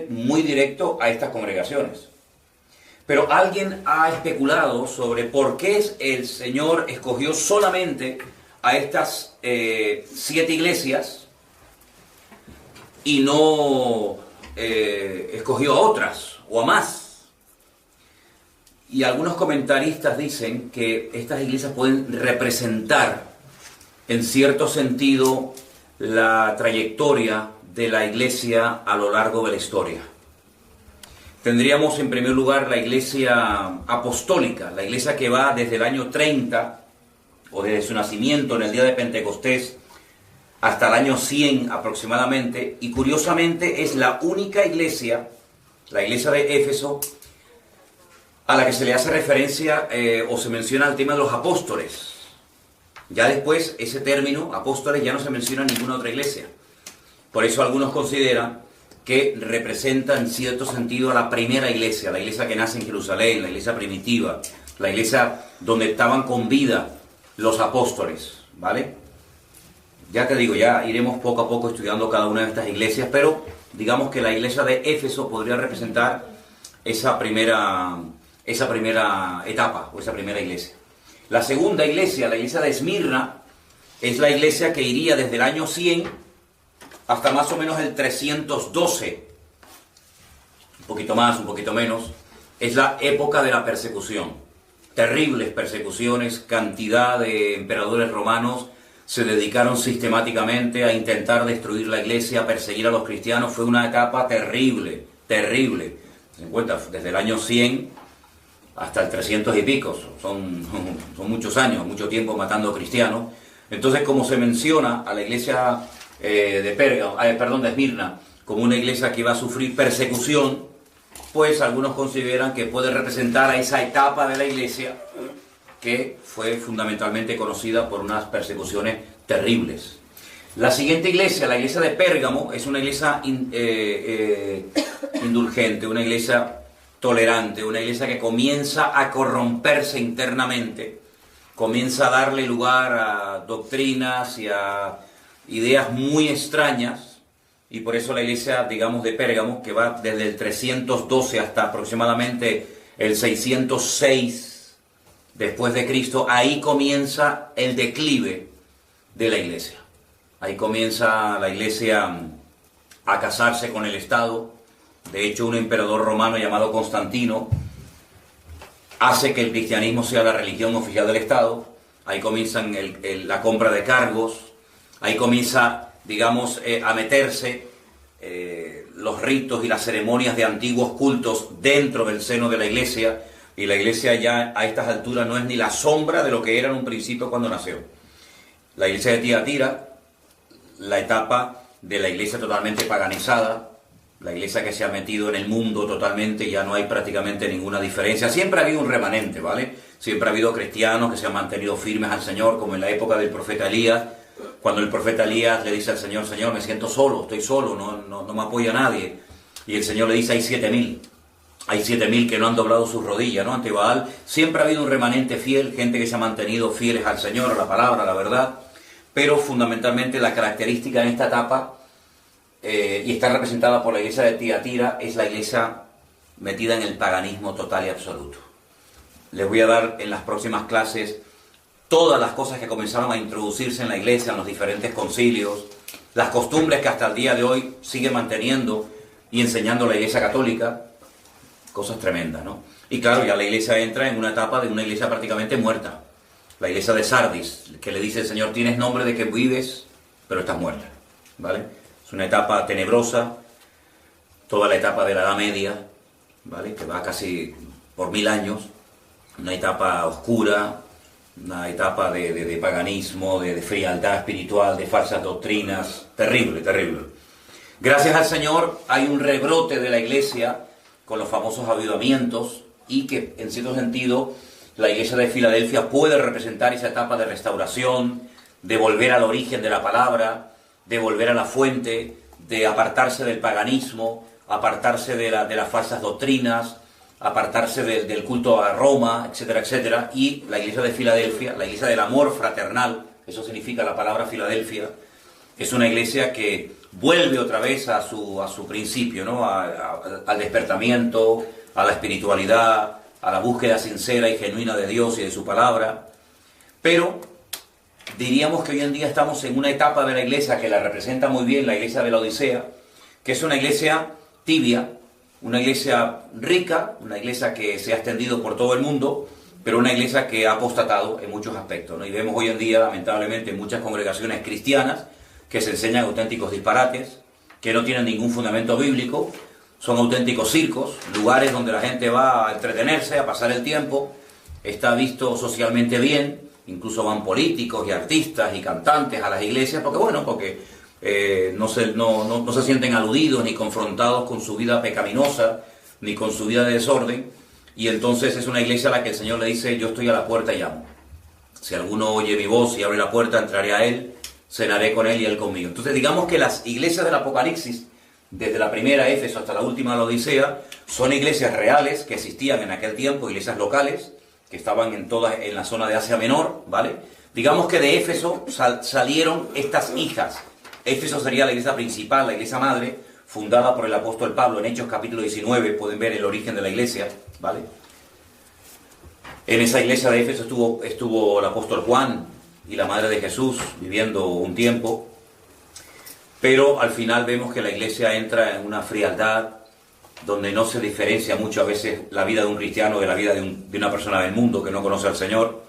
muy directo a estas congregaciones. Pero alguien ha especulado sobre por qué el Señor escogió solamente a estas 7 iglesias y no escogió a otras o a más. Y algunos comentaristas dicen que estas iglesias pueden representar en cierto sentido la trayectoria de la iglesia a lo largo de la historia. Tendríamos en primer lugar la iglesia apostólica, la iglesia que va desde el año 30 o desde su nacimiento en el día de Pentecostés hasta el año 100 aproximadamente, y curiosamente es la única iglesia, la iglesia de Éfeso, a la que se le hace referencia o se menciona el tema de los apóstoles. Ya después ese término, apóstoles, ya no se menciona en ninguna otra iglesia. Por eso algunos consideran que representa en cierto sentido a la primera iglesia, la iglesia que nace en Jerusalén, la iglesia primitiva, la iglesia donde estaban con vida los apóstoles, ¿vale? Ya te digo, ya iremos poco a poco estudiando cada una de estas iglesias, pero digamos que la iglesia de Éfeso podría representar esa primera etapa o esa primera iglesia. La segunda iglesia, la iglesia de Esmirna, es la iglesia que iría desde el año 100 hasta más o menos el 312, un poquito más, un poquito menos. Es la época de la persecución, terribles persecuciones, cantidad de emperadores romanos se dedicaron sistemáticamente a intentar destruir la iglesia, a perseguir a los cristianos. Fue una etapa terrible, terrible. Se encuentra desde el año 100 hasta el 300 y pico, son muchos años, mucho tiempo matando cristianos. Entonces, como se menciona a la iglesia de Esmirna como una iglesia que iba a sufrir persecución, pues algunos consideran que puede representar a esa etapa de la iglesia que fue fundamentalmente conocida por unas persecuciones terribles. La siguiente iglesia, la iglesia de Pérgamo, es una iglesia indulgente, una iglesia tolerante, una iglesia que comienza a corromperse internamente, comienza a darle lugar a doctrinas y a ideas muy extrañas, y por eso la iglesia, digamos, de Pérgamo, que va desde el 312 hasta aproximadamente el 606 después de Cristo, ahí comienza el declive de la iglesia. Ahí comienza la iglesia a casarse con el Estado. De hecho, un emperador romano llamado Constantino hace que el cristianismo sea la religión oficial del Estado. Ahí comienzan la compra de cargos. Ahí comienza, digamos, a meterse los ritos y las ceremonias de antiguos cultos dentro del seno de la iglesia, y la iglesia ya a estas alturas no es ni la sombra de lo que era en un principio cuando nació. La iglesia de Tiatira, la etapa de la iglesia totalmente paganizada, la iglesia que se ha metido en el mundo totalmente, ya no hay prácticamente ninguna diferencia. Siempre ha habido un remanente, ¿vale? Siempre ha habido cristianos que se han mantenido firmes al Señor, como en la época del profeta Elías, cuando el profeta Elías le dice al Señor: Señor, me siento solo, estoy solo, no me apoya nadie. Y el Señor le dice: hay 7.000. Hay 7.000 que no han doblado sus rodillas, ¿no?, ante Baal. Siempre ha habido un remanente fiel, gente que se ha mantenido fieles al Señor, a la palabra, a la verdad. Pero fundamentalmente la característica en esta etapa, y está representada por la iglesia de Tiatira, es la iglesia metida en el paganismo total y absoluto. Les voy a dar en las próximas clases todas las cosas que comenzaron a introducirse en la iglesia, en los diferentes concilios, las costumbres que hasta el día de hoy sigue manteniendo y enseñando la iglesia católica, cosas tremendas, ¿no? Y claro, ya la iglesia entra en una etapa de una iglesia prácticamente muerta. La iglesia de Sardis, que le dice el Señor: tienes nombre de que vives, pero estás muerta, ¿vale? Es una etapa tenebrosa, toda la etapa de la Edad Media, ¿vale?, que va casi por 1000 años, una etapa oscura, una etapa de paganismo, de frialdad espiritual, de falsas doctrinas, terrible, terrible. Gracias al Señor hay un rebrote de la iglesia con los famosos avivamientos, y que en cierto sentido la iglesia de Filadelfia puede representar esa etapa de restauración, de volver al origen de la palabra, de volver a la fuente, de apartarse del paganismo, apartarse de las falsas doctrinas, apartarse del culto a Roma, etcétera, etcétera. Y la iglesia de Filadelfia, la iglesia del amor fraternal, eso significa la palabra Filadelfia, es una iglesia que vuelve otra vez a su principio, ¿no? Al despertamiento, a la espiritualidad, a la búsqueda sincera y genuina de Dios y de su palabra. Pero diríamos que hoy en día estamos en una etapa de la iglesia que la representa muy bien la iglesia de la Odisea, que es una iglesia tibia, una iglesia rica, una iglesia que se ha extendido por todo el mundo, pero una iglesia que ha apostatado en muchos aspectos, ¿no? Y vemos hoy en día, lamentablemente, muchas congregaciones cristianas que se enseñan auténticos disparates, que no tienen ningún fundamento bíblico, son auténticos circos, lugares donde la gente va a entretenerse, a pasar el tiempo, está visto socialmente bien, incluso van políticos y artistas y cantantes a las iglesias, porque no se sienten aludidos ni confrontados con su vida pecaminosa, ni con su vida de desorden, y entonces es una iglesia a la que el Señor le dice: yo estoy a la puerta y llamo. Si alguno oye mi voz y abre la puerta, entraré a él, cenaré con él y él conmigo. Entonces digamos que las iglesias del Apocalipsis, desde la primera Éfeso hasta la última la Odisea, son iglesias reales que existían en aquel tiempo, iglesias locales, que estaban en la zona de Asia Menor, ¿vale? Digamos que de Éfeso salieron estas hijas. Éfeso sería la iglesia principal, la iglesia madre, fundada por el apóstol Pablo en Hechos capítulo 19, pueden ver el origen de la iglesia, ¿vale? En esa iglesia de Éfeso estuvo el apóstol Juan y la madre de Jesús viviendo un tiempo, pero al final vemos que la iglesia entra en una frialdad donde no se diferencia mucho a veces la vida de un cristiano de la vida de una persona del mundo que no conoce al Señor,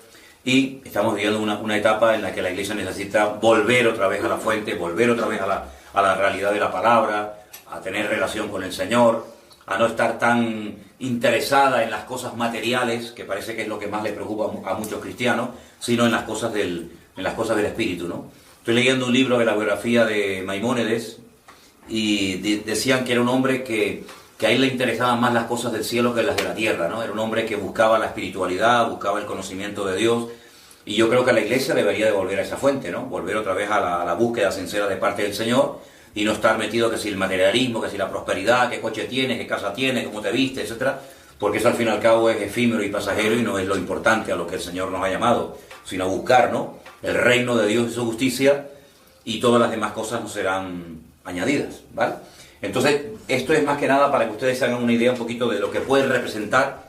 y estamos viviendo una etapa en la que la iglesia necesita volver otra vez a la fuente, volver otra vez a la realidad de la palabra, a tener relación con el Señor, a no estar tan interesada en las cosas materiales, que parece que es lo que más le preocupa a muchos cristianos, sino en las cosas del espíritu, ¿no? Estoy leyendo un libro de la biografía de Maimónides y decían que era un hombre que a él le interesaban más las cosas del cielo que las de la tierra, ¿no? Era un hombre que buscaba la espiritualidad, buscaba el conocimiento de Dios, y yo creo que la iglesia debería de volver a esa fuente, ¿no? Volver otra vez a la búsqueda sincera de parte del Señor, y no estar metido que si el materialismo, que si la prosperidad, qué coche tienes, qué casa tienes, cómo te viste, etcétera, porque eso al fin y al cabo es efímero y pasajero y no es lo importante a lo que el Señor nos ha llamado, sino a buscar, ¿no?, el reino de Dios y su justicia, y todas las demás cosas nos serán añadidas, ¿vale? Entonces, esto es más que nada para que ustedes se hagan una idea un poquito de lo que puede representar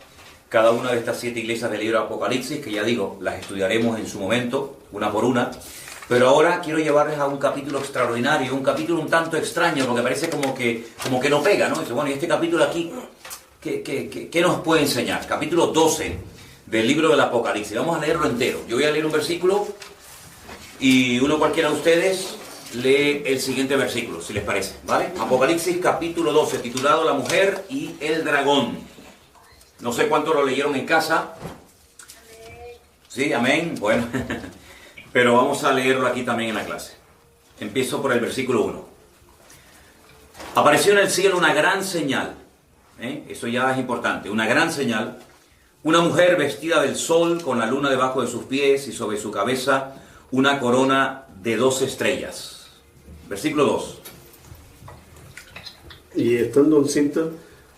cada una de estas 7 iglesias del libro de Apocalipsis, que ya digo, las estudiaremos en su momento, una por una. Pero ahora quiero llevarles a un capítulo extraordinario, un capítulo un tanto extraño, porque parece como que no pega, ¿no? Dice, bueno, y este capítulo aquí, ¿qué nos puede enseñar? Capítulo 12 del libro del Apocalipsis. Vamos a leerlo entero. Yo voy a leer un versículo y uno cualquiera de ustedes lee el siguiente versículo, si les parece, ¿vale? Apocalipsis capítulo 12, titulado La mujer y el dragón. No sé cuántos lo leyeron en casa. ¿Sí? Amén. Bueno, pero vamos a leerlo aquí también en la clase. Empiezo por el versículo 1. Apareció en el cielo una gran señal. Eso ya es importante. Una gran señal. Una mujer vestida del sol, con la luna debajo de sus pies y sobre su cabeza una corona de 12 estrellas. Versículo 2. Y estando encinta,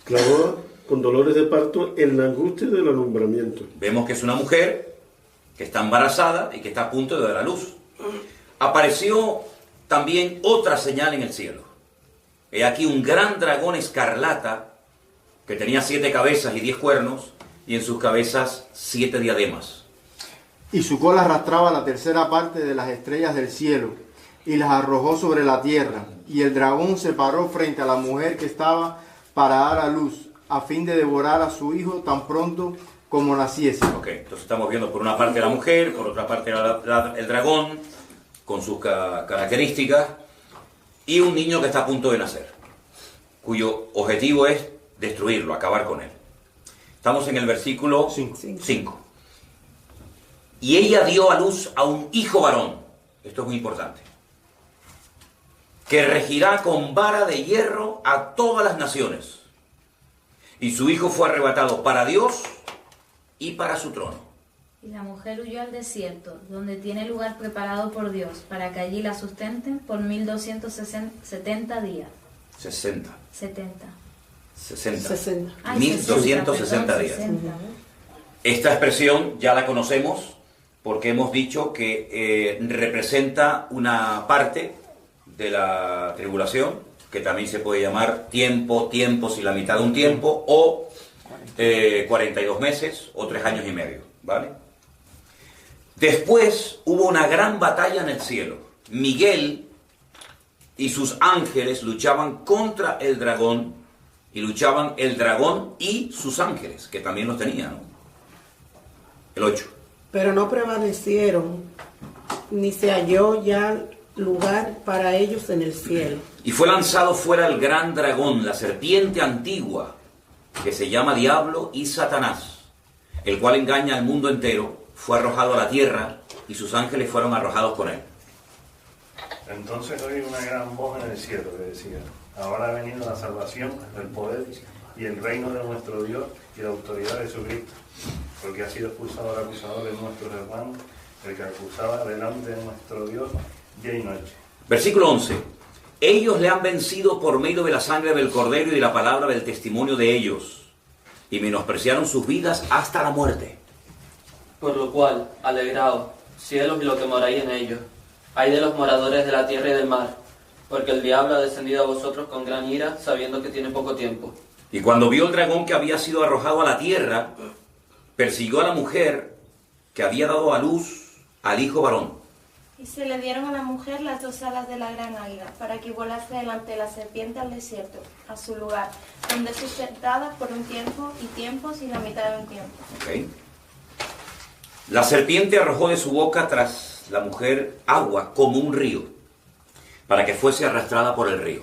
clavó con dolores de parto en la angustia del alumbramiento. Vemos que es una mujer que está embarazada y que está a punto de dar a luz. Apareció también otra señal en el cielo. He aquí un gran dragón escarlata que tenía 7 cabezas y 10 cuernos, y en sus cabezas 7 diademas. Y su cola arrastraba la tercera parte de las estrellas del cielo, y las arrojó sobre la tierra. Y el dragón se paró frente a la mujer que estaba para dar a luz, a fin de devorar a su hijo tan pronto como naciese. Ok, entonces estamos viendo por una parte la mujer, por otra parte el dragón, con sus características, y un niño que está a punto de nacer, cuyo objetivo es destruirlo, acabar con él. Estamos en el versículo 5. Y ella dio a luz a un hijo varón. Esto es muy importante. Que regirá con vara de hierro a todas las naciones. Y su hijo fue arrebatado para Dios y para su trono. Y la mujer huyó al desierto, donde tiene lugar preparado por Dios, para que allí la sustenten por 1270 días. 60. 1260 días. 60. Esta expresión ya la conocemos porque hemos dicho que representa una parte de la tribulación, que también se puede llamar tiempo, tiempos y la mitad de un tiempo, o 42 meses o 3 años y medio, ¿vale? Después hubo una gran batalla en el cielo. Miguel y sus ángeles luchaban contra el dragón, y luchaban el dragón y sus ángeles, que también los tenían, ¿no? El 8. Pero no prevalecieron, ni se halló ya lugar para ellos en el cielo. Y fue lanzado fuera el gran dragón, la serpiente antigua, que se llama Diablo y Satanás, el cual engaña al mundo entero. Fue arrojado a la tierra y sus ángeles fueron arrojados con él. Entonces oí una gran voz en el cielo que decía: ahora ha venido la salvación, el poder y el reino de nuestro Dios y la autoridad de Jesucristo, porque ha sido expulsado el acusador de nuestros hermanos, el que acusaba delante de nuestro Dios día y noche. Versículo 11. Ellos le han vencido por medio de la sangre del Cordero y de la palabra del testimonio de ellos, y menospreciaron sus vidas hasta la muerte. Por lo cual, alegraos, cielos y lo que moráis en ellos. Ay de los moradores de la tierra y del mar, porque el diablo ha descendido a vosotros con gran ira, sabiendo que tiene poco tiempo. Y cuando vio el dragón que había sido arrojado a la tierra, persiguió a la mujer que había dado a luz al hijo varón. Y se le dieron a la mujer las 2 alas de la gran águila, para que volase delante de la serpiente al desierto, a su lugar, donde es sustentada por un tiempo y tiempos y la mitad de un tiempo. Okay. La serpiente arrojó de su boca tras la mujer agua como un río, para que fuese arrastrada por el río.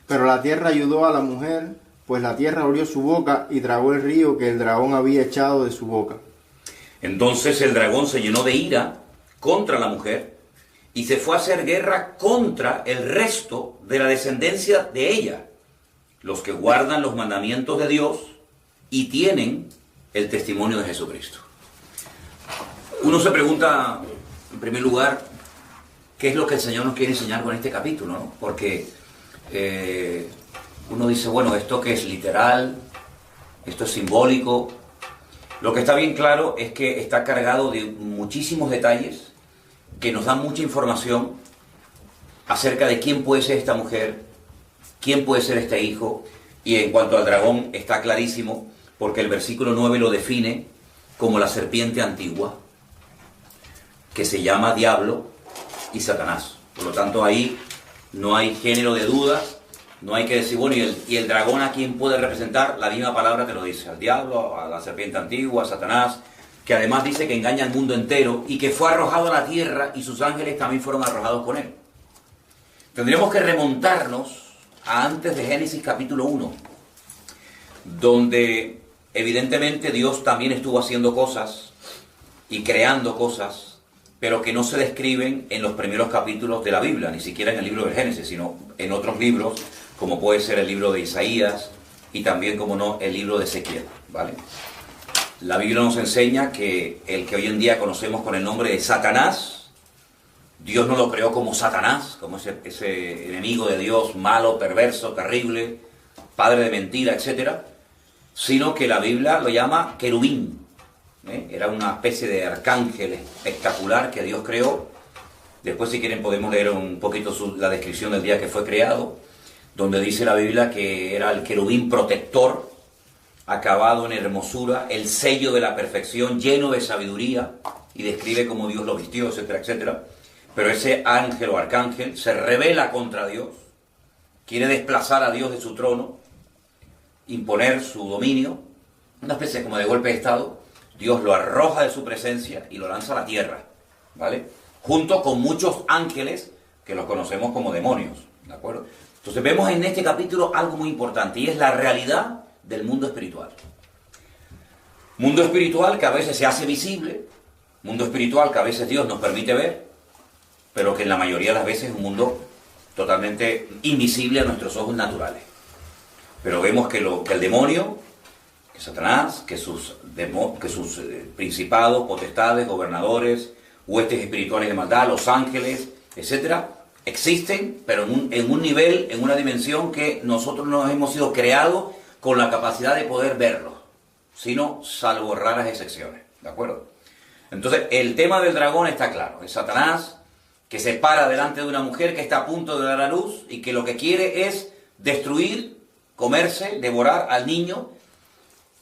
Pero la tierra ayudó a la mujer, pues la tierra abrió su boca y tragó el río que el dragón había echado de su boca. Entonces el dragón se llenó de ira contra la mujer y se fue a hacer guerra contra el resto de la descendencia de ella, los que guardan los mandamientos de Dios y tienen el testimonio de Jesucristo. Uno se pregunta, en primer lugar, ¿qué es lo que el Señor nos quiere enseñar con este capítulo, ¿no? Porque uno dice, bueno, ¿esto qué es literal? ¿Esto es simbólico? Lo que está bien claro es que está cargado de muchísimos detalles que nos dan mucha información acerca de quién puede ser esta mujer, quién puede ser este hijo, y en cuanto al dragón está clarísimo, porque el versículo 9 lo define como la serpiente antigua, que se llama Diablo y Satanás. Por lo tanto, ahí no hay género de duda, no hay que decir, bueno, ¿y el dragón a quién puede representar? La misma palabra te lo dice, al diablo, a la serpiente antigua, a Satanás, que además dice que engaña al mundo entero y que fue arrojado a la tierra y sus ángeles también fueron arrojados con él. Tendríamos que remontarnos a antes de Génesis capítulo 1, donde evidentemente Dios también estuvo haciendo cosas y creando cosas, pero que no se describen en los primeros capítulos de la Biblia, ni siquiera en el libro de Génesis, sino en otros libros, como puede ser el libro de Isaías y también, como no, el libro de Ezequiel, ¿vale? La Biblia nos enseña que el que hoy en día conocemos con el nombre de Satanás, Dios no lo creó como Satanás, como ese enemigo de Dios, malo, perverso, terrible, padre de mentira, etc., sino que la Biblia lo llama querubín. Era una especie de arcángel espectacular que Dios creó. Después, si quieren, podemos leer un poquito la descripción del día que fue creado, donde dice la Biblia que era el querubín protector, acabado en hermosura, el sello de la perfección, lleno de sabiduría, y describe cómo Dios lo vistió, etcétera, etcétera. Pero ese ángel o arcángel se rebela contra Dios, quiere desplazar a Dios de su trono, imponer su dominio, una especie como de golpe de estado. Dios lo arroja de su presencia y lo lanza a la tierra, ¿vale? Junto con muchos ángeles que los conocemos como demonios, ¿de acuerdo? Entonces vemos en este capítulo algo muy importante, y es la realidad del mundo espiritual. Mundo espiritual que a veces se hace visible, mundo espiritual que a veces Dios nos permite ver, pero que en la mayoría de las veces es un mundo totalmente invisible a nuestros ojos naturales. Pero vemos que el demonio, que Satanás, que sus principados, potestades, gobernadores, huestes espirituales de maldad, los ángeles, etcétera, existen, pero en un nivel, en una dimensión que nosotros no hemos sido creados con la capacidad de poder verlos, sino salvo raras excepciones, ¿de acuerdo? Entonces, el tema del dragón está claro, es Satanás, que se para delante de una mujer que está a punto de dar a luz y que lo que quiere es destruir, comerse, devorar al niño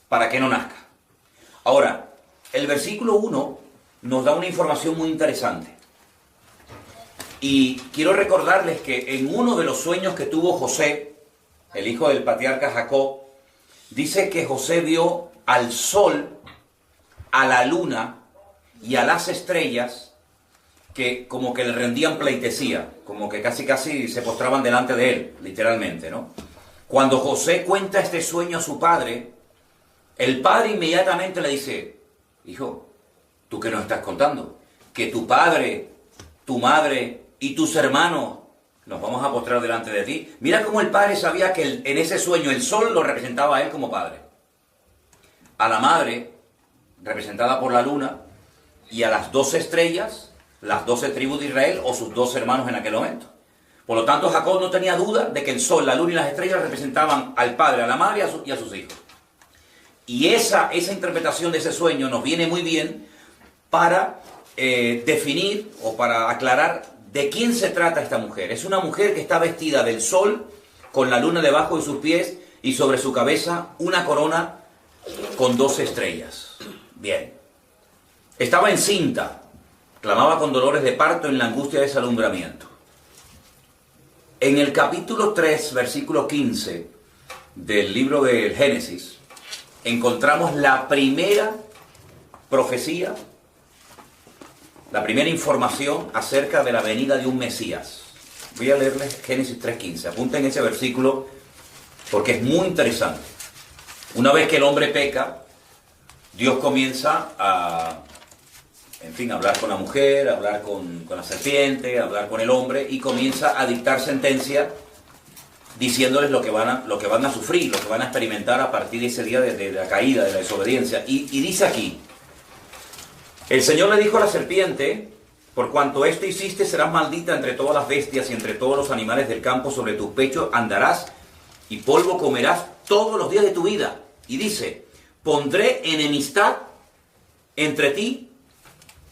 para que no nazca. Ahora, el versículo 1 nos da una información muy interesante. Y quiero recordarles que en uno de los sueños que tuvo José, el hijo del patriarca Jacob, dice que José vio al sol, a la luna y a las estrellas que como que le rendían pleitesía, como que casi se postraban delante de él, literalmente, ¿no? Cuando José cuenta este sueño a su padre, el padre inmediatamente le dice: hijo, ¿tú qué nos estás contando? Que tu padre, tu madre y tus hermanos nos vamos a postrar delante de ti. Mira cómo el padre sabía que en ese sueño el sol lo representaba a él como padre, a la madre, representada por la luna, y a las 12 estrellas, las 12 tribus de Israel o sus 12 hermanos en aquel momento. Por lo tanto, Jacob no tenía duda de que el sol, la luna y las estrellas representaban al padre, a la madre y a sus hijos. Y esa interpretación de ese sueño nos viene muy bien para definir o para aclarar de quién se trata esta mujer. Es una mujer que está vestida del sol, con la luna debajo de sus pies y sobre su cabeza una corona con 12 estrellas. Bien. Estaba encinta, clamaba con dolores de parto en la angustia de ese alumbramiento. En el capítulo 3, versículo 15 del libro del Génesis, encontramos la primera profecía, la primera información acerca de la venida de un Mesías. Voy a leerles Génesis 3:15. Apunten ese versículo porque es muy interesante. Una vez que el hombre peca, Dios comienza a hablar con la mujer, a hablar con la serpiente, a hablar con el hombre, y comienza a dictar sentencia diciéndoles lo que van a sufrir, lo que van a experimentar a partir de ese día de la caída, de la desobediencia. Y dice aquí: el Señor le dijo a la serpiente: por cuanto esto hiciste, serás maldita entre todas las bestias y entre todos los animales del campo, sobre tu pecho andarás y polvo comerás todos los días de tu vida. Y dice: pondré enemistad entre ti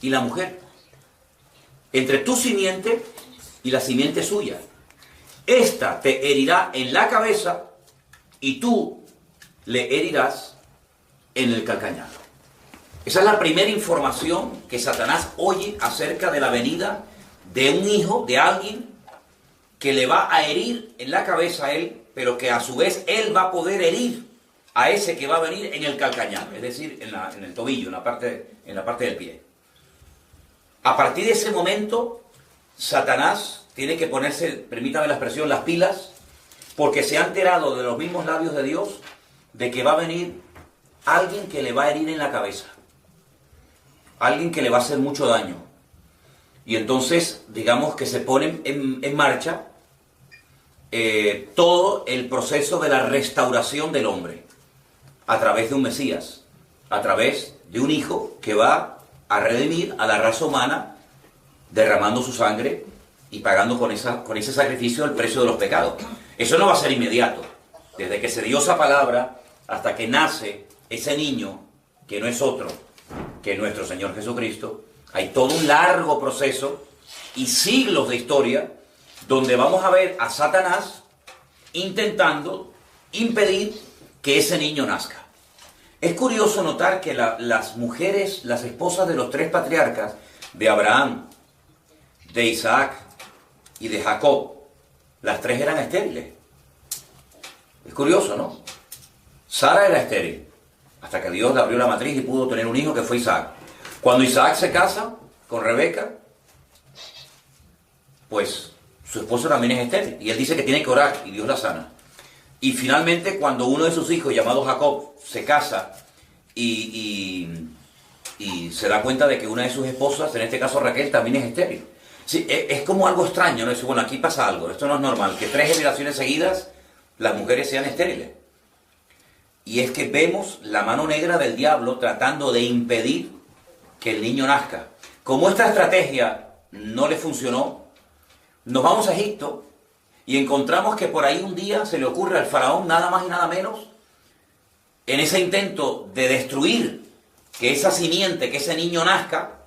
y la mujer, entre tu simiente y la simiente suya. Esta te herirá en la cabeza y tú le herirás en el calcañar. Esa es la primera información que Satanás oye acerca de la venida de un hijo, de alguien que le va a herir en la cabeza a él, pero que a su vez él va a poder herir a ese que va a venir en el calcañar, es decir, en el tobillo, en la parte del pie. A partir de ese momento, Satanás tiene que ponerse, permítame la expresión, las pilas, porque se ha enterado de los mismos labios de Dios de que va a venir alguien que le va a herir en la cabeza, alguien que le va a hacer mucho daño. Y entonces, digamos que se pone en marcha todo el proceso de la restauración del hombre, a través de un Mesías, a través de un hijo que va a redimir a la raza humana, derramando su sangre y pagando con ese sacrificio el precio de los pecados. Eso no va a ser inmediato. Desde que se dio esa palabra hasta que nace ese niño, que no es otro que nuestro Señor Jesucristo, hay todo un largo proceso y siglos de historia donde vamos a ver a Satanás intentando impedir que ese niño nazca. Es curioso notar que las mujeres, las esposas de los tres patriarcas, de Abraham, de Isaac y de Jacob, las tres eran estériles. Es curioso, ¿no? Sara era estéril, hasta que Dios le abrió la matriz y pudo tener un hijo que fue Isaac. Cuando Isaac se casa con Rebeca, pues su esposo también es estéril, y él dice que tiene que orar, y Dios la sana. Y finalmente, cuando uno de sus hijos, llamado Jacob, se casa y se da cuenta de que una de sus esposas, en este caso Raquel, también es estéril. Sí, es como algo extraño, ¿no? Dice, bueno, aquí pasa algo, esto no es normal, que 3 generaciones seguidas las mujeres sean estériles. Y es que vemos la mano negra del diablo tratando de impedir que el niño nazca. Como esta estrategia no le funcionó, nos vamos a Egipto y encontramos que por ahí un día se le ocurre al faraón, nada más y nada menos, en ese intento de destruir que esa simiente, que ese niño nazca,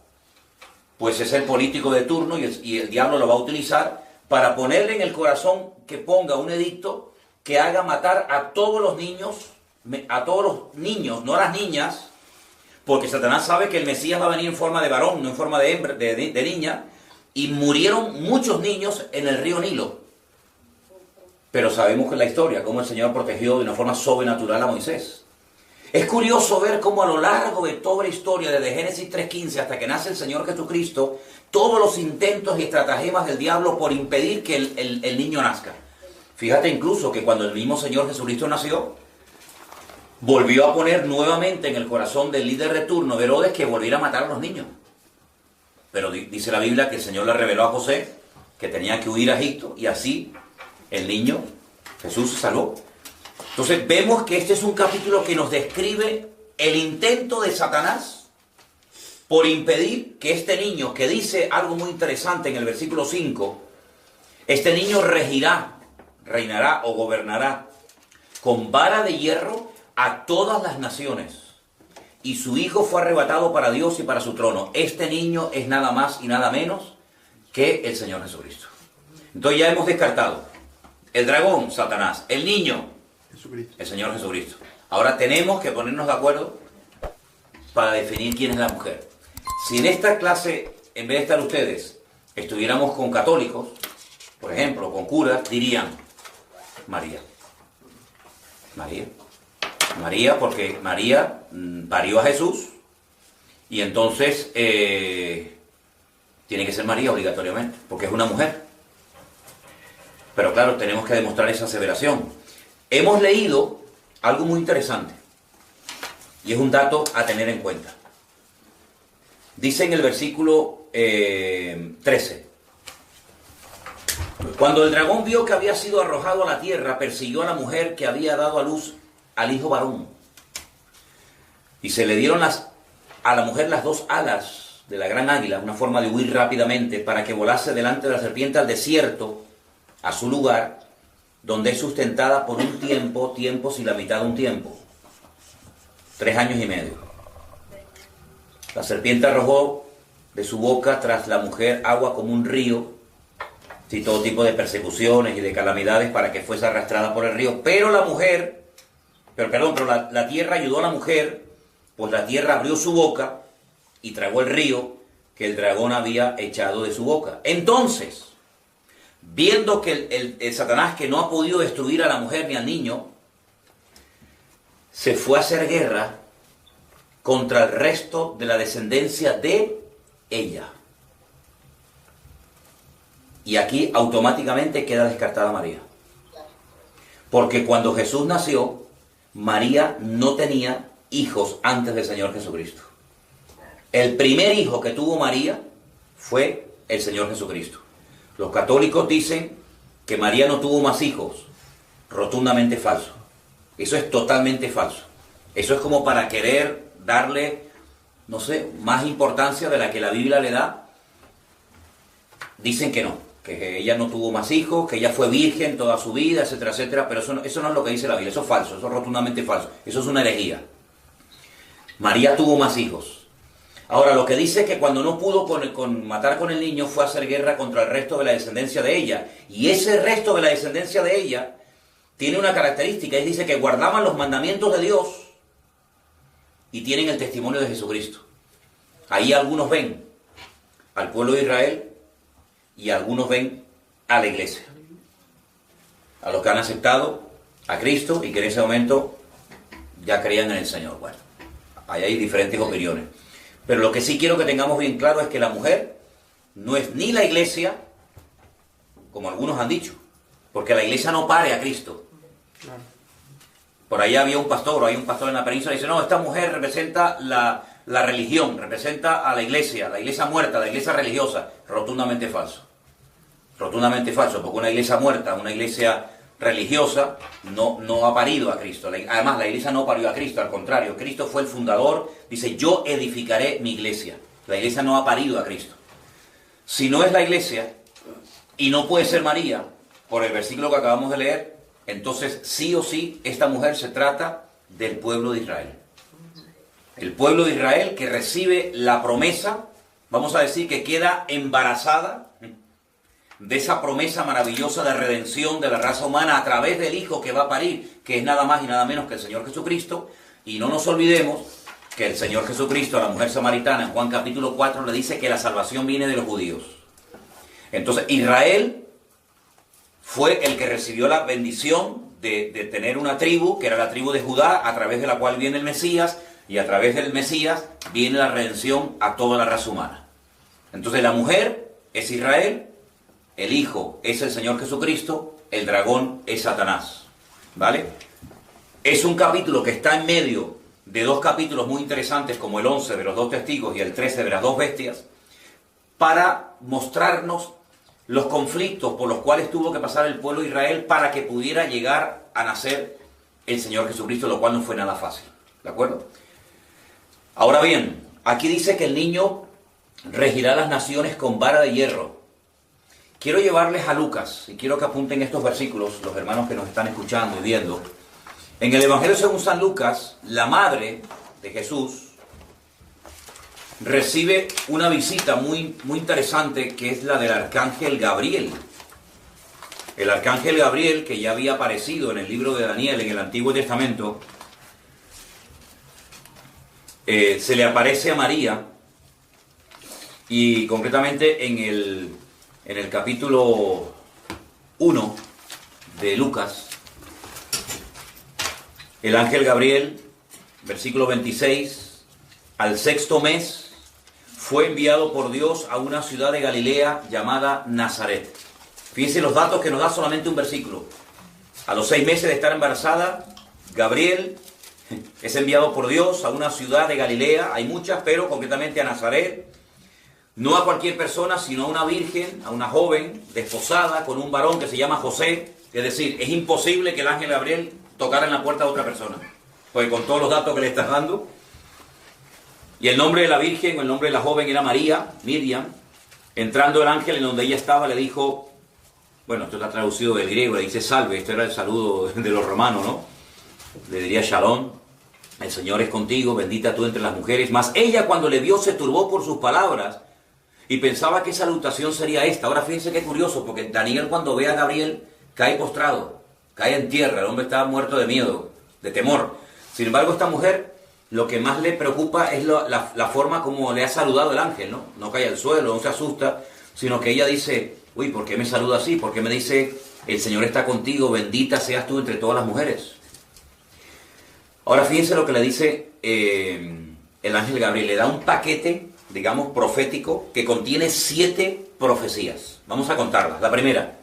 pues es el político de turno y el diablo lo va a utilizar para ponerle en el corazón que ponga un edicto que haga matar a todos los niños, no a las niñas, porque Satanás sabe que el Mesías va a venir en forma de varón, no en forma de hembra, de niña, y murieron muchos niños en el río Nilo. Pero sabemos que la historia, cómo el Señor protegió de una forma sobrenatural a Moisés. Es curioso ver cómo a lo largo de toda la historia, desde Génesis 3:15 hasta que nace el Señor Jesucristo, todos los intentos y estratagemas del diablo por impedir que el niño nazca. Fíjate incluso que cuando el mismo Señor Jesucristo nació, volvió a poner nuevamente en el corazón del líder de turno, de Herodes, que volviera a matar a los niños. Pero dice la Biblia que el Señor le reveló a José que tenía que huir a Egipto, y así el niño, Jesús, se salvó. Entonces vemos que este es un capítulo que nos describe el intento de Satanás por impedir que este niño, que dice algo muy interesante en el versículo 5, este niño reinará o gobernará con vara de hierro a todas las naciones, y su hijo fue arrebatado para Dios y para su trono. Este niño es nada más y nada menos que el Señor Jesucristo. Entonces ya hemos descartado el dragón, Satanás, el niño, Jesucristo, el Señor Jesucristo. Ahora tenemos que ponernos de acuerdo para definir quién es la mujer. Si en esta clase, en vez de estar ustedes, estuviéramos con católicos, por ejemplo, con curas, dirían María. María, porque María parió a Jesús, y entonces tiene que ser María obligatoriamente, porque es una mujer. Pero claro, tenemos que demostrar esa aseveración. Hemos leído algo muy interesante, y es un dato a tener en cuenta. Dice en el versículo 13: cuando el dragón vio que había sido arrojado a la tierra, persiguió a la mujer que había dado a luz al hijo varón. Y se le dieron a la mujer las dos alas de la gran águila, una forma de huir rápidamente, para que volase delante de la serpiente al desierto, a su lugar, donde es sustentada por un tiempos y la mitad de un tiempo. 3 años y medio. La serpiente arrojó de su boca tras la mujer agua como un río, y todo tipo de persecuciones y de calamidades para que fuese arrastrada por el río. Pero la tierra ayudó a la mujer, pues la tierra abrió su boca y tragó el río que el dragón había echado de su boca. Entonces, viendo que el Satanás, que no ha podido destruir a la mujer ni al niño, se fue a hacer guerra contra el resto de la descendencia de ella. Y aquí automáticamente queda descartada María. Porque cuando Jesús nació, María no tenía hijos antes del Señor Jesucristo. El primer hijo que tuvo María fue el Señor Jesucristo. Los católicos dicen que María no tuvo más hijos. Rotundamente falso. Eso es totalmente falso. Eso es como para querer darle, no sé, más importancia de la que la Biblia le da. Dicen que no, que ella no tuvo más hijos, que ella fue virgen toda su vida, etcétera, etcétera. Pero eso no es lo que dice la Biblia. Eso es falso, eso es rotundamente falso. Eso es una herejía. María tuvo más hijos. Ahora, lo que dice es que cuando no pudo matar con el niño, fue a hacer guerra contra el resto de la descendencia de ella. Y ese resto de la descendencia de ella tiene una característica, y dice que guardaban los mandamientos de Dios y tienen el testimonio de Jesucristo. Ahí algunos ven al pueblo de Israel y algunos ven a la iglesia, a los que han aceptado a Cristo y que en ese momento ya creían en el Señor. Bueno, ahí hay diferentes opiniones. Pero lo que sí quiero que tengamos bien claro es que la mujer no es ni la iglesia, como algunos han dicho, porque la iglesia no pare a Cristo. Por ahí había un pastor, o hay un pastor en la península, y dice, no, esta mujer representa la religión, representa a la iglesia muerta, la iglesia religiosa. Rotundamente falso. Rotundamente falso, porque una iglesia muerta, una iglesia religiosa, no ha parido a Cristo. Además, la iglesia no parió a Cristo, al contrario, Cristo fue el fundador, dice, yo edificaré mi iglesia. La iglesia no ha parido a Cristo. Si no es la iglesia, y no puede ser María, por el versículo que acabamos de leer, entonces sí o sí, esta mujer se trata del pueblo de Israel. El pueblo de Israel que recibe la promesa, vamos a decir que queda embarazada de esa promesa maravillosa de redención de la raza humana a través del Hijo que va a parir, que es nada más y nada menos que el Señor Jesucristo. Y no nos olvidemos que el Señor Jesucristo a la mujer samaritana en Juan capítulo 4 le dice que la salvación viene de los judíos. Entonces Israel fue el que recibió la bendición de tener una tribu, que era la tribu de Judá, a través de la cual viene el Mesías, y a través del Mesías viene la redención a toda la raza humana. Entonces la mujer es Israel, el Hijo es el Señor Jesucristo, el dragón es Satanás. ¿Vale? Es un capítulo que está en medio de dos capítulos muy interesantes, como el 11 de los 2 testigos y el 13 de las 2 bestias, para mostrarnos los conflictos por los cuales tuvo que pasar el pueblo de Israel para que pudiera llegar a nacer el Señor Jesucristo, lo cual no fue nada fácil. ¿De acuerdo? Ahora bien, aquí dice que el niño regirá las naciones con vara de hierro. Quiero llevarles a Lucas, y quiero que apunten estos versículos, los hermanos que nos están escuchando y viendo. En el Evangelio según San Lucas, la madre de Jesús recibe una visita muy interesante, que es la del arcángel Gabriel. El arcángel Gabriel, que ya había aparecido en el libro de Daniel en el Antiguo Testamento, se le aparece a María, y concretamente en el capítulo 1 de Lucas, el ángel Gabriel, versículo 26, al 6º mes, fue enviado por Dios a una ciudad de Galilea llamada Nazaret. Fíjense los datos que nos da solamente un versículo. A los 6 meses de estar embarazada, Gabriel es enviado por Dios a una ciudad de Galilea. Hay muchas, pero concretamente a Nazaret. No a cualquier persona, sino a una virgen, a una joven desposada con un varón que se llama José. Es decir, es imposible que el ángel Gabriel tocara en la puerta de otra persona, porque con todos los datos que le estás dando. Y el nombre de la virgen, o el nombre de la joven, era María, Miriam. Entrando el ángel en donde ella estaba, le dijo, bueno, esto está traducido del griego, le dice salve, esto era el saludo de los romanos, ¿no? Le diría shalom, el Señor es contigo, bendita tú entre las mujeres. Mas ella, cuando le vio, se turbó por sus palabras y pensaba qué salutación sería esta. Ahora fíjense qué curioso, porque Daniel, cuando ve a Gabriel, cae postrado, cae en tierra, el hombre estaba muerto de miedo, de temor. Sin embargo, esta mujer, lo que más le preocupa es la forma como le ha saludado el ángel, ¿no? No cae al suelo, no se asusta, sino que ella dice, uy, ¿por qué me saluda así? ¿Por qué me dice, el Señor está contigo, bendita seas tú entre todas las mujeres? Ahora fíjense lo que le dice el ángel Gabriel. Le da un paquete, digamos, profético, que contiene 7 profecías. Vamos a contarlas. La primera: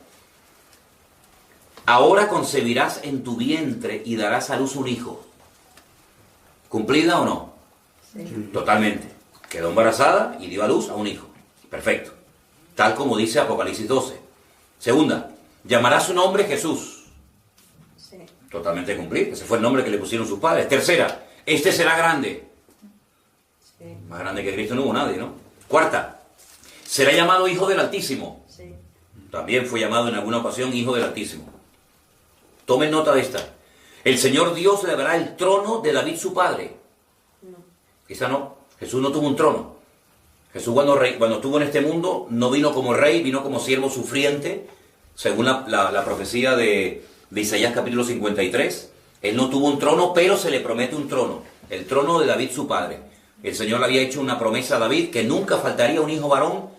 ahora concebirás en tu vientre y darás a luz un hijo. ¿Cumplida o no? Sí. Totalmente. Quedó embarazada y dio a luz a un hijo. Perfecto. Tal como dice Apocalipsis 12. Segunda: llamará su nombre Jesús. Sí. Totalmente cumplido. Ese fue el nombre que le pusieron sus padres. Tercera: este será grande. Sí. Más grande que Cristo no hubo nadie, ¿no? Cuarta: será llamado Hijo del Altísimo. Sí. También fue llamado en alguna ocasión Hijo del Altísimo. Tomen nota de esta. El Señor Dios le dará el trono de David su padre. No. Quizá no. Jesús no tuvo un trono. Jesús cuando estuvo en este mundo no vino como rey, vino como siervo sufriente, según la profecía de Isaías capítulo 53. Él no tuvo un trono, pero se le promete un trono. El trono de David su padre. El Señor le había hecho una promesa a David que nunca faltaría un hijo varón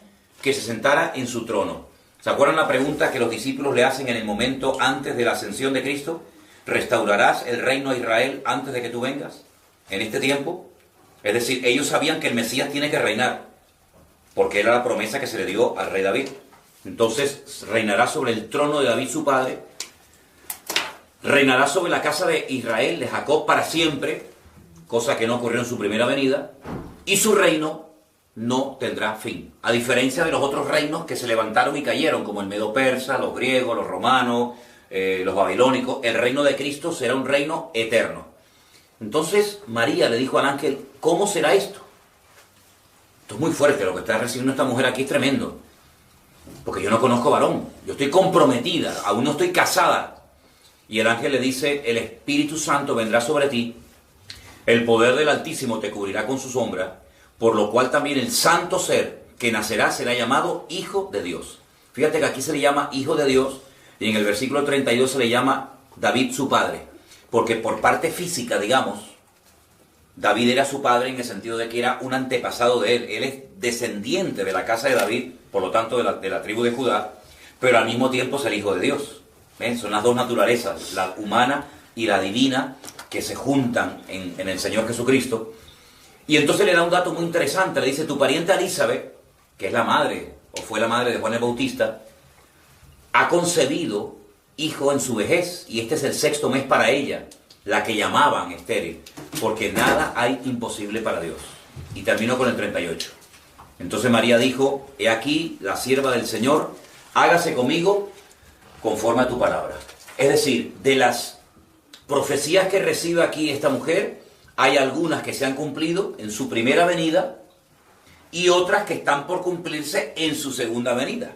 que se sentara en su trono. ¿Se acuerdan la pregunta que los discípulos le hacen en el momento antes de la ascensión de Cristo? ¿Restaurarás el reino a Israel antes de que tú vengas? En este tiempo. Es decir, ellos sabían que el Mesías tiene que reinar, porque era la promesa que se le dio al rey David. Entonces, reinará sobre el trono de David su padre, reinará sobre la casa de Israel, de Jacob, para siempre, cosa que no ocurrió en su primera venida, y su reino no tendrá fin. A diferencia de los otros reinos que se levantaron y cayeron, como el Medo-Persa, los griegos, los romanos, los babilónicos, el reino de Cristo será un reino eterno. Entonces María le dijo al ángel, ¿cómo será esto? Esto es muy fuerte, lo que está recibiendo esta mujer aquí es tremendo, porque yo no conozco varón, yo estoy comprometida, aún no estoy casada. Y el ángel le dice, el Espíritu Santo vendrá sobre ti, el poder del Altísimo te cubrirá con su sombra, por lo cual también el santo ser que nacerá será llamado Hijo de Dios. Fíjate que aquí se le llama Hijo de Dios y en el versículo 32 se le llama David su padre, porque por parte física, digamos, David era su padre en el sentido de que era un antepasado de él. Él es descendiente de la casa de David, por lo tanto de la tribu de Judá, pero al mismo tiempo es el Hijo de Dios. ¿Ven? Son las dos naturalezas, la humana y la divina, que se juntan en el Señor Jesucristo. Y entonces le da un dato muy interesante, le dice, tu pariente Elizabeth, que es la madre, o fue la madre de Juan el Bautista, ha concebido hijo en su vejez, y este es el 6º mes para ella, la que llamaban estéril, porque nada hay imposible para Dios. Y terminó con el 38. Entonces María dijo, he aquí la sierva del Señor, hágase conmigo conforme a tu palabra. Es decir, de las profecías que recibe aquí esta mujer, hay algunas que se han cumplido en su primera venida y otras que están por cumplirse en su segunda venida.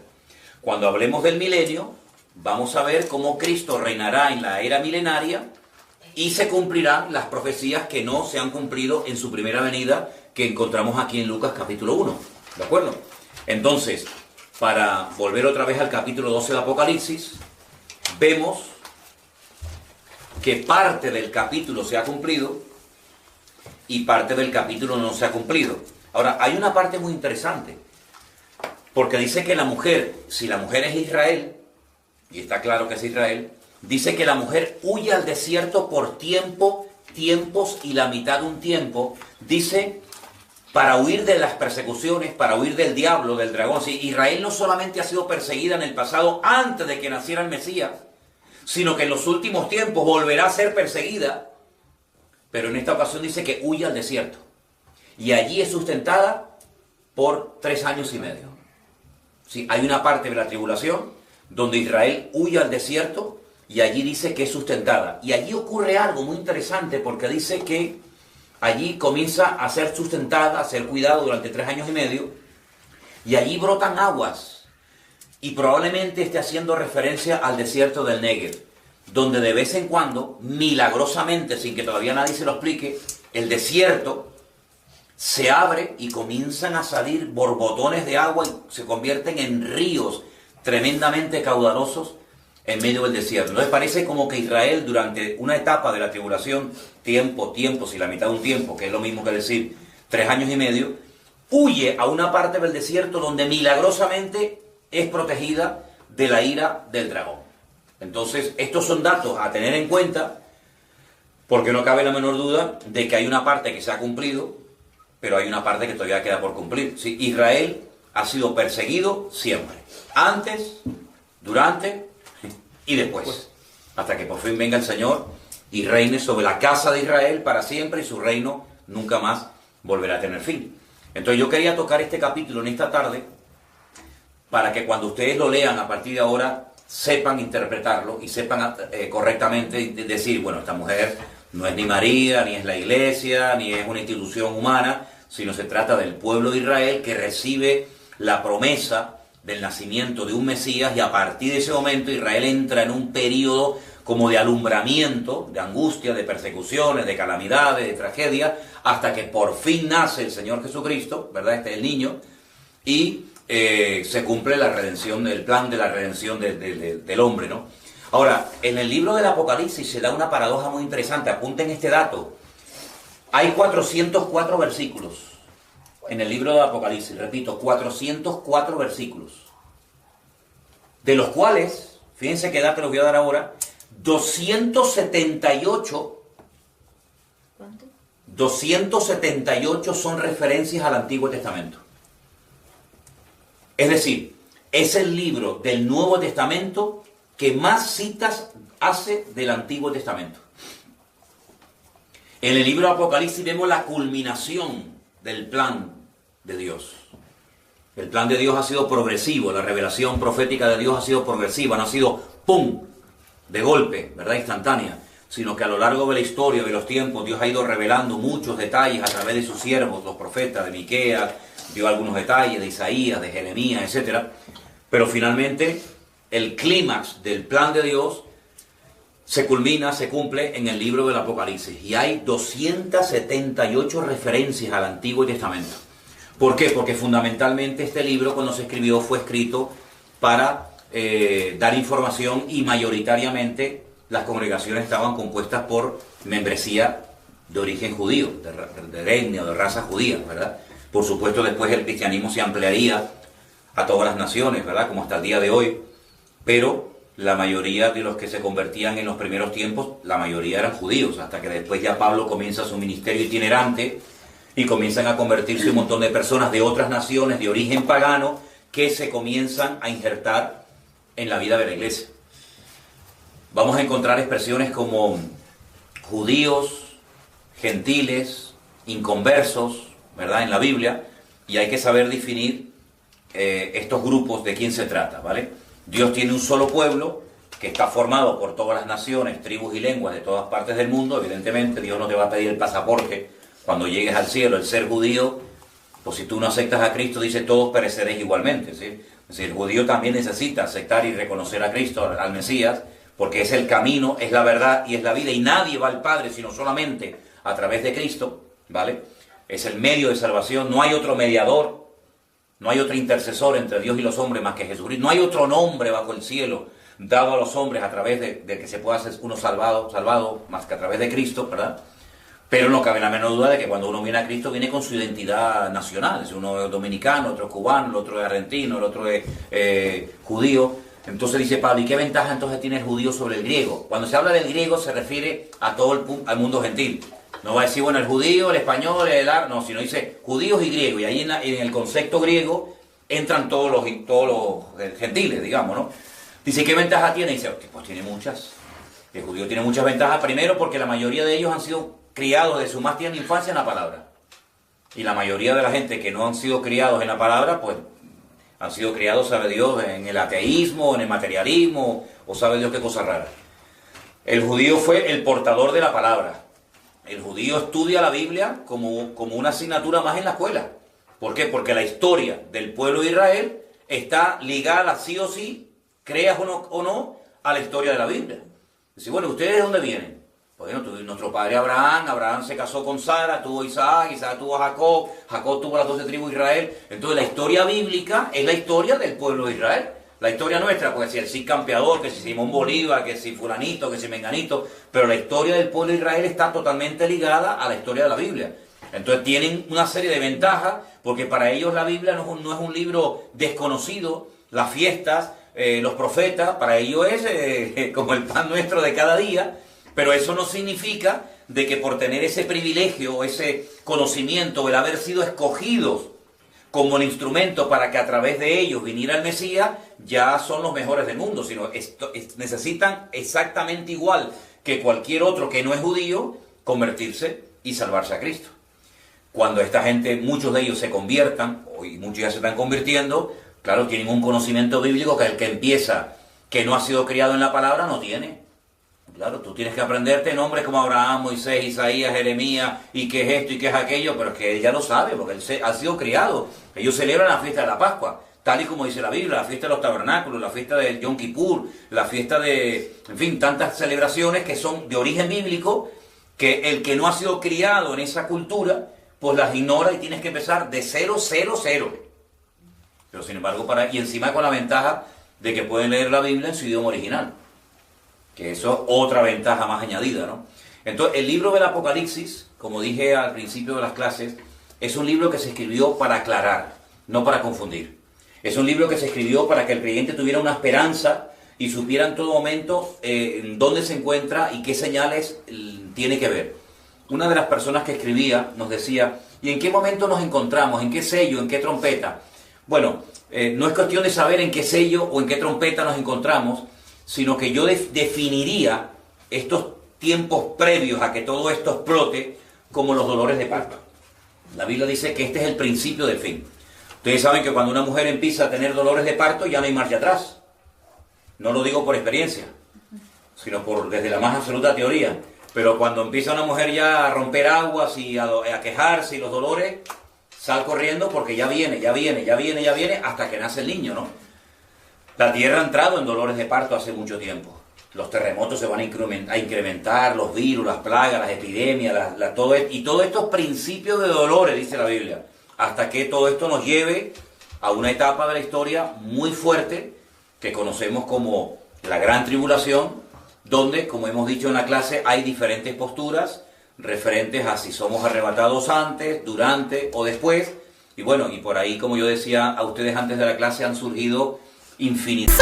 Cuando hablemos del milenio, vamos a ver cómo Cristo reinará en la era milenaria y se cumplirán las profecías que no se han cumplido en su primera venida, que encontramos aquí en Lucas capítulo 1. ¿De acuerdo? Entonces, para volver otra vez al capítulo 12 del Apocalipsis, vemos que parte del capítulo se ha cumplido y parte del capítulo no se ha cumplido. Ahora, hay una parte muy interesante, porque dice que la mujer, si la mujer es Israel, y está claro que es Israel, dice que la mujer huye al desierto por tiempo, tiempos y la mitad de un tiempo, dice, para huir de las persecuciones, para huir del diablo, del dragón. Si Israel no solamente ha sido perseguida en el pasado antes de que naciera el Mesías, sino que en los últimos tiempos volverá a ser perseguida, pero en esta ocasión dice que huye al desierto. Y allí es sustentada por 3 años y medio. Sí, hay una parte de la tribulación donde Israel huye al desierto y allí dice que es sustentada. Y allí ocurre algo muy interesante porque dice que allí comienza a ser sustentada, a ser cuidada durante 3 años y medio y allí brotan aguas. Y probablemente esté haciendo referencia al desierto del Negev, donde de vez en cuando, milagrosamente, sin que todavía nadie se lo explique, el desierto se abre y comienzan a salir borbotones de agua y se convierten en ríos tremendamente caudalosos en medio del desierto. Entonces parece como que Israel durante una etapa de la tribulación, tiempos y la mitad de un tiempo, que es lo mismo que decir 3 años y medio, huye a una parte del desierto donde milagrosamente es protegida de la ira del dragón. Entonces, estos son datos a tener en cuenta, porque no cabe la menor duda de que hay una parte que se ha cumplido, pero hay una parte que todavía queda por cumplir. ¿Sí? Israel ha sido perseguido siempre, antes, durante y después, hasta que por fin venga el Señor y reine sobre la casa de Israel para siempre y su reino nunca más volverá a tener fin. Entonces yo quería tocar este capítulo en esta tarde para que cuando ustedes lo lean a partir de ahora sepan interpretarlo y sepan correctamente decir, bueno, esta mujer no es ni María, ni es la iglesia, ni es una institución humana, sino se trata del pueblo de Israel que recibe la promesa del nacimiento de un Mesías y a partir de ese momento Israel entra en un periodo como de alumbramiento, de angustia, de persecuciones, de calamidades, de tragedia, hasta que por fin nace el Señor Jesucristo, ¿verdad? Este es el niño, y se cumple la redención, el plan de la redención del hombre, ¿no? Ahora, en el libro del Apocalipsis se da una paradoja muy interesante, apunten este dato. Hay 404 versículos en el libro del Apocalipsis, repito, 404 versículos, de los cuales, fíjense qué dato les voy a dar ahora, 278, ¿cuánto? 278 son referencias al Antiguo Testamento. Es decir, es el libro del Nuevo Testamento que más citas hace del Antiguo Testamento. En el libro de Apocalipsis vemos la culminación del plan de Dios. El plan de Dios ha sido progresivo, la revelación profética de Dios ha sido progresiva, no ha sido ¡pum!, de golpe, ¿verdad?, instantánea, sino que a lo largo de la historia, de los tiempos, Dios ha ido revelando muchos detalles a través de sus siervos, los profetas, de Miqueas, dio algunos detalles de Isaías, de Jeremías, etc. Pero finalmente el clímax del plan de Dios se culmina, se cumple en el libro del Apocalipsis. Y hay 278 referencias al Antiguo Testamento. ¿Por qué? Porque fundamentalmente este libro, cuando se escribió, fue escrito para dar información, y mayoritariamente las congregaciones estaban compuestas por membresía de origen judío, de etnia o de raza judía, ¿verdad? Por supuesto, después el cristianismo se ampliaría a todas las naciones, ¿verdad? Como hasta el día de hoy, pero la mayoría de los que se convertían en los primeros tiempos, la mayoría eran judíos, hasta que después ya Pablo comienza su ministerio itinerante y comienzan a convertirse un montón de personas de otras naciones de origen pagano que se comienzan a injertar en la vida de la iglesia. Vamos a encontrar expresiones como judíos, gentiles, inconversos, ¿verdad?, en la Biblia, y hay que saber definir estos grupos de quién se trata, ¿vale? Dios tiene un solo pueblo que está formado por todas las naciones, tribus y lenguas de todas partes del mundo. Evidentemente Dios no te va a pedir el pasaporte cuando llegues al cielo, el ser judío, pues si tú no aceptas a Cristo, dice todos pereceréis igualmente, ¿sí? Es decir, el judío también necesita aceptar y reconocer a Cristo, al Mesías, porque es el camino, es la verdad y es la vida, y nadie va al Padre sino solamente a través de Cristo, ¿vale? Es el medio de salvación, no hay otro mediador, no hay otro intercesor entre Dios y los hombres más que Jesucristo, no hay otro nombre bajo el cielo dado a los hombres a través de que se pueda ser uno salvado más que a través de Cristo, ¿verdad? Pero no cabe la menor duda de que cuando uno viene a Cristo viene con su identidad nacional. Es uno es dominicano, otro es cubano, el otro es argentino, el otro es judío. Entonces dice Pablo, ¿y qué ventaja entonces tiene el judío sobre el griego? Cuando se habla del griego se refiere a todo al mundo gentil. No va a decir, bueno, el judío, el español, el árabe, no, sino dice judíos y griegos. Y ahí en el concepto griego entran todos los gentiles, digamos, ¿no? Dice, ¿qué ventaja tiene? Dice, pues tiene muchas. El judío tiene muchas ventajas. Primero, porque la mayoría de ellos han sido criados de su más tierna infancia en la palabra. Y la mayoría de la gente que no han sido criados en la palabra, pues han sido criados, sabe Dios, en el ateísmo, en el materialismo, o sabe Dios qué cosa rara. El judío fue el portador de la palabra. El judío estudia la Biblia como una asignatura más en la escuela. ¿Por qué? Porque la historia del pueblo de Israel está ligada sí o sí, creas o no, a la historia de la Biblia. Dice, bueno, ¿ustedes de dónde vienen? Bueno, nuestro padre Abraham se casó con Sara, tuvo Isaac tuvo a Jacob, Jacob tuvo las 12 tribus de Israel. Entonces la historia bíblica es la historia del pueblo de Israel. La historia nuestra, pues si el Cid Campeador, que si Simón Bolívar, que si fulanito, que si menganito, pero la historia del pueblo de Israel está totalmente ligada a la historia de la Biblia. Entonces tienen una serie de ventajas, porque para ellos la Biblia no es un libro desconocido, las fiestas, los profetas, para ellos es como el pan nuestro de cada día. Pero eso no significa de que por tener ese privilegio, ese conocimiento, el haber sido escogidos como el instrumento para que a través de ellos viniera el Mesías, ya son los mejores del mundo, sino necesitan exactamente igual que cualquier otro que no es judío, convertirse y salvarse a Cristo. Cuando esta gente, muchos de ellos se conviertan, y muchos ya se están convirtiendo, claro, tienen un conocimiento bíblico que el que empieza, que no ha sido criado en la palabra, no tiene. Claro, tú tienes que aprenderte nombres como Abraham, Moisés, Isaías, Jeremías, y qué es esto y qué es aquello, pero es que él ya lo sabe, porque él ha sido criado. Ellos celebran la fiesta de la Pascua, tal y como dice la Biblia, la fiesta de los tabernáculos, la fiesta del Yom Kippur, la fiesta de, en fin, tantas celebraciones que son de origen bíblico, que el que no ha sido criado en esa cultura, pues las ignora y tienes que empezar de 0, 0, 0. Pero sin embargo, y encima con la ventaja de que pueden leer la Biblia en su idioma original. Que eso es otra ventaja más añadida, ¿no? Entonces, el libro del Apocalipsis, como dije al principio de las clases, es un libro que se escribió para aclarar, no para confundir. Es un libro que se escribió para que el creyente tuviera una esperanza y supiera en todo momento dónde se encuentra y qué señales tiene que ver. Una de las personas que escribía nos decía, ¿y en qué momento nos encontramos? ¿En qué sello? ¿En qué trompeta? Bueno, no es cuestión de saber en qué sello o en qué trompeta nos encontramos, sino que yo definiría estos tiempos previos a que todo esto explote como los dolores de parto. La Biblia dice que este es el principio del fin. Ustedes saben que cuando una mujer empieza a tener dolores de parto ya no hay marcha atrás. No lo digo por experiencia, sino desde la más absoluta teoría. Pero cuando empieza una mujer ya a romper aguas y a quejarse y los dolores, sal corriendo porque ya viene, hasta que nace el niño, ¿no? La tierra ha entrado en dolores de parto hace mucho tiempo. Los terremotos se van a incrementar, los virus, las plagas, las epidemias, todos estos principios de dolores, dice la Biblia. hasta que todo esto nos lleve a una etapa de la historia muy fuerte que conocemos como la Gran Tribulación, donde, como hemos dicho en la clase, hay diferentes posturas referentes a si somos arrebatados antes, durante o después. Y bueno, y por ahí, como yo decía a ustedes antes de la clase, han surgido infinidad.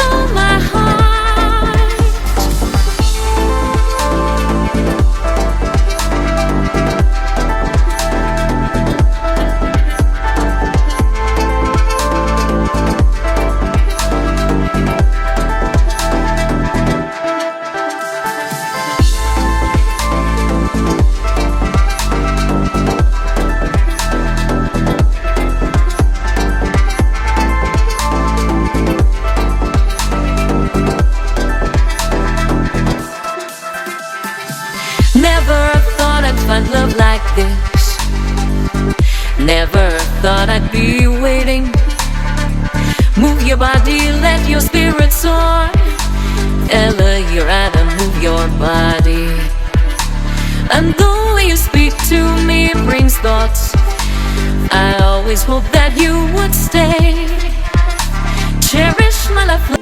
Love like this. Never thought I'd be waiting. Move your body, let your spirit soar. Ella, you're out and move your body. And the way you speak to me brings thoughts. I always hoped that you would stay. Cherish my life